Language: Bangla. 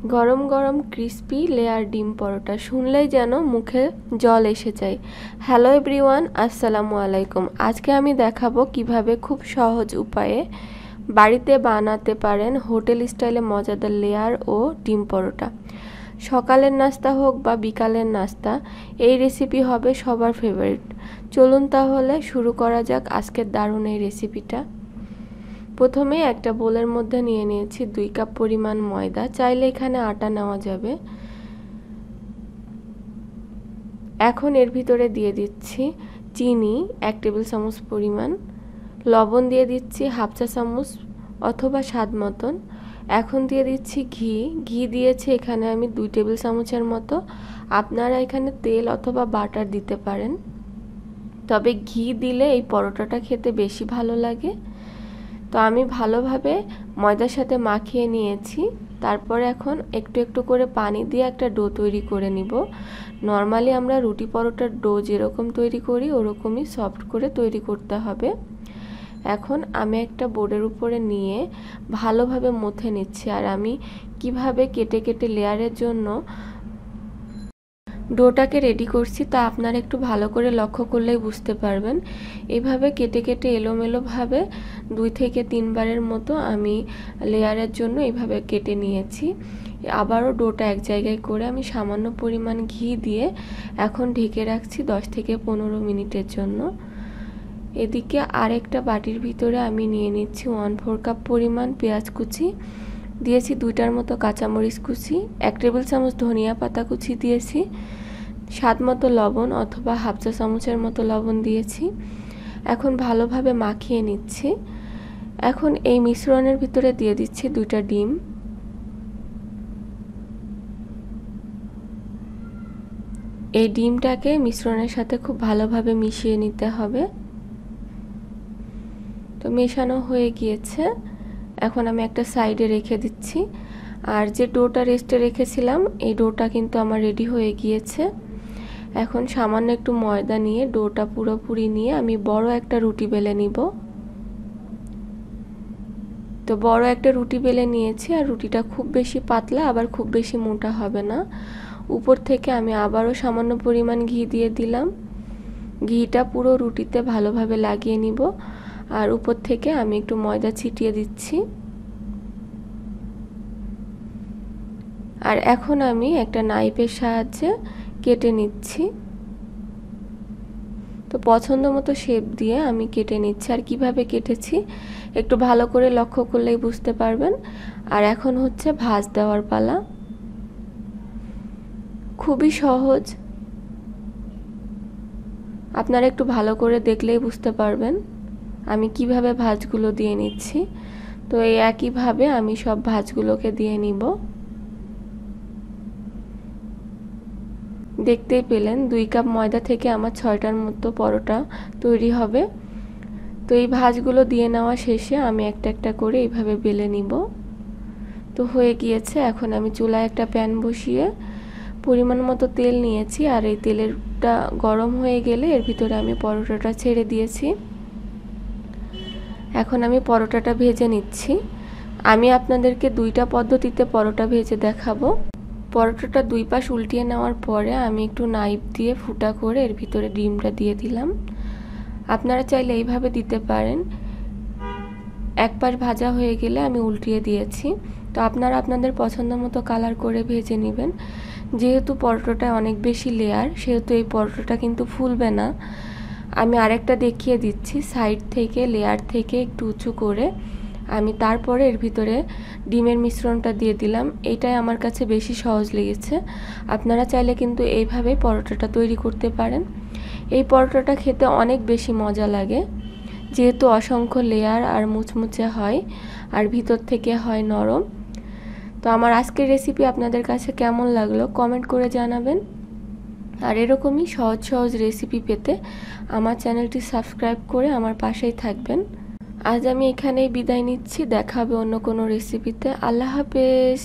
গরম গরম ক্রিস্পি লেয়ার ডিম পরোটা শুনলেই যেন মুখে জল এসে যায়। হ্যালো এভরিওয়ান, আসসালামু আলাইকুম। আজকে আমি দেখাবো কিভাবে খুব সহজ উপায়ে বাড়িতে বানাতে পারেন হোটেল স্টাইলে মজাদার লেয়ার ও ডিম পরোটা। সকালের নাস্তা হোক বা বিকালের নাস্তা, এই রেসিপি হবে সবার ফেভারিট। চলুন তাহলে শুরু করা যাক আজকের দারুণ এই রেসিপিটা। প্রথমে একটা বোলের মধ্যে নিয়ে নিয়েছি 2 কাপ পরিমাণ ময়দা, চাইলে এখানে আটা নেওয়া যাবে। এখন এর ভিতরে দিয়ে দিচ্ছি চিনি 1 টেবিল চামচ পরিমাণ, লবণ দিয়ে দিচ্ছি 1/2 চা চামচ অথবা স্বাদ মতন। এখন দিয়ে দিচ্ছি ঘি দিয়েছি এখানে আমি 2 টেবিল চামচের মতো। আপনারা এখানে তেল অথবা বাটার দিতে পারেন, তবে ঘি দিলে এই পরোটাটা খেতে বেশি ভালো লাগে। তো আমি ভালোভাবে ময়দার সাথে মাখিয়ে নিয়েছি। তারপরে এখন একটু একটু করে পানি দিয়ে একটা ডো তৈরি করে নিব। নর্মালি আমরা রুটি পরোটার ডো যেরকম তৈরি করি ওরকমই সফট করে তৈরি করতে হবে। এখন আমি একটা বোর্ডের উপরে নিয়ে ভালোভাবে মথে নিচ্ছি। আর আমি কিভাবে কেটে কেটে লেয়ারের জন্য ডোটাকে রেডি করছি তা আপনারা একটু ভালো করে লক্ষ্য করলেই বুঝতে পারবেন। এইভাবে কেটে কেটে এলোমেলোভাবে 2 থেকে 3 বারের মতো আমি লেয়ারের জন্য এইভাবে কেটে নিয়েছি। আবারও ডোটা এক জায়গায় করে আমি সামান্য পরিমাণ ঘি দিয়ে এখন ঢেকে রাখছি 10 থেকে 15 মিনিটের জন্য। এদিকে আরেকটা বাটির ভিতরে আমি নিয়ে নিচ্ছি 1/4 কাপ পরিমাণ পেঁয়াজ কুচি, দিয়েছি 2টার মতো কাঁচামরিচ কুচি, 1 টেবিল চামচ ধনিয়া পাতা কুচি দিয়েছি, স্বাদ মতো লবণ অথবা 1/2 চা চামচের মতো লবণ দিয়েছি। এখন ভালোভাবে মাখিয়ে নিচ্ছি। এখন এই মিশ্রণের ভিতরে দিয়ে দিচ্ছি 2টা ডিম। এই ডিমটাকে মিশ্রণের সাথে খুব ভালোভাবে মিশিয়ে নিতে হবে। তো মেশানো হয়ে গিয়েছে, এখন আমি একটা সাইডে রেখে দিচ্ছি। আর যে ডোটা রেস্টে রেখেছিলাম এই ডোটা কিন্তু আমার রেডি হয়ে গিয়েছে। এখন সামান্য একটু ময়দা নিয়ে ডোটা পুরোপুরি নিয়ে আমি বড় একটা রুটি বেলে নিব। তো বড় একটা রুটি বেলে নিয়েছি। আর রুটিটা খুব বেশি পাতলা আবার খুব বেশি মোটা হবে না। উপর থেকে আমি আবারও সামান্য পরিমাণ ঘি দিয়ে দিলাম। ঘিটা পুরো রুটিতে ভালোভাবে লাগিয়ে নিব। আর উপর থেকে আমি একটু ময়দা ছিটিয়ে দিচ্ছি। আর এখন আমি একটা নাইফের সাহায্যে কেটে নিচ্ছি। তো পছন্দ মতো শেপ দিয়ে আমি কেটে নিচ্ছি। আর কিভাবে কেটেছি একটু ভালো করে লক্ষ্য করলেই বুঝতে পারবেন। আর এখন হচ্ছে ভাঁজ দেওয়ার পালা। খুবই সহজ, আপনারা একটু ভালো করে দেখলেই বুঝতে পারবেন আমি কিভাবে ভাঁজগুলো দিয়ে নিচ্ছি। তো এই একইভাবে আমি সব ভাঁজগুলোকে দিয়ে নিব। দেখতেই পেলেন 2 কাপ ময়দা থেকে আমার 6টার মতো পরোটা তৈরি হবে। তো এই ভাঁজগুলো দিয়ে নেওয়া শেষে আমি একটা একটা করে এইভাবে বেলে নিব। তো হয়ে গিয়েছে। এখন আমি চুলায় একটা প্যান বসিয়ে পরিমাণ মতো তেল নিয়েছি। আর এই তেলটা গরম হয়ে গেলে এর ভিতরে আমি পরোটাটা ছেড়ে দিয়েছি। এখন আমি পরোটাটা ভেজে নিচ্ছি। আমি আপনাদেরকে 2টা পদ্ধতিতে পরোটা ভেজে দেখাবো। পরোটাটা 2 পাশ উল্টিয়ে নেওয়ার পরে আমি একটু নাইফ দিয়ে ফুটা করে এর ভিতরে ডিমটা দিয়ে দিলাম। আপনারা চাইলে এইভাবে দিতে পারেন। এক পাশ ভাজা হয়ে গেলে আমি উল্টিয়ে দিয়েছি। তো আপনারা আপনাদের পছন্দ মতো কালার করে ভেজে নেবেন। যেহেতু পরোটাটা অনেক বেশি লেয়ার সেহেতু এই পরোটাটা কিন্তু ফুলবে না। আমি আরেকটা দেখিয়ে দিচ্ছি। সাইড থেকে লেয়ার থেকে একটু উঁচু করে আমি তারপরে এর ভিতরে ডিমের মিশ্রণটা দিয়ে দিলাম। এটাই আমার কাছে বেশি সহজ লেগেছে। আপনারা চাইলে কিন্তু এইভাবেই পরোটাটা তৈরি করতে পারেন। এই পরোটাটা খেতে অনেক বেশি মজা লাগে, যেহেতু অসংখ্য লেয়ার আর মুচমুচে হয় আর ভিতর থেকে হয় নরম। তো আমার আজকের রেসিপি আপনাদের কাছে কেমন লাগলো কমেন্ট করে জানাবেন। আর এরকমই সহজ সহজ রেসিপি পেতে আমার চ্যানেলটি সাবস্ক্রাইব করে আমার পাশেই থাকবেন। আজ আমি এখানেই বিদায় নিচ্ছি। দেখা হবে অন্য কোনো রেসিপিতে। আল্লাহ হাফেজ।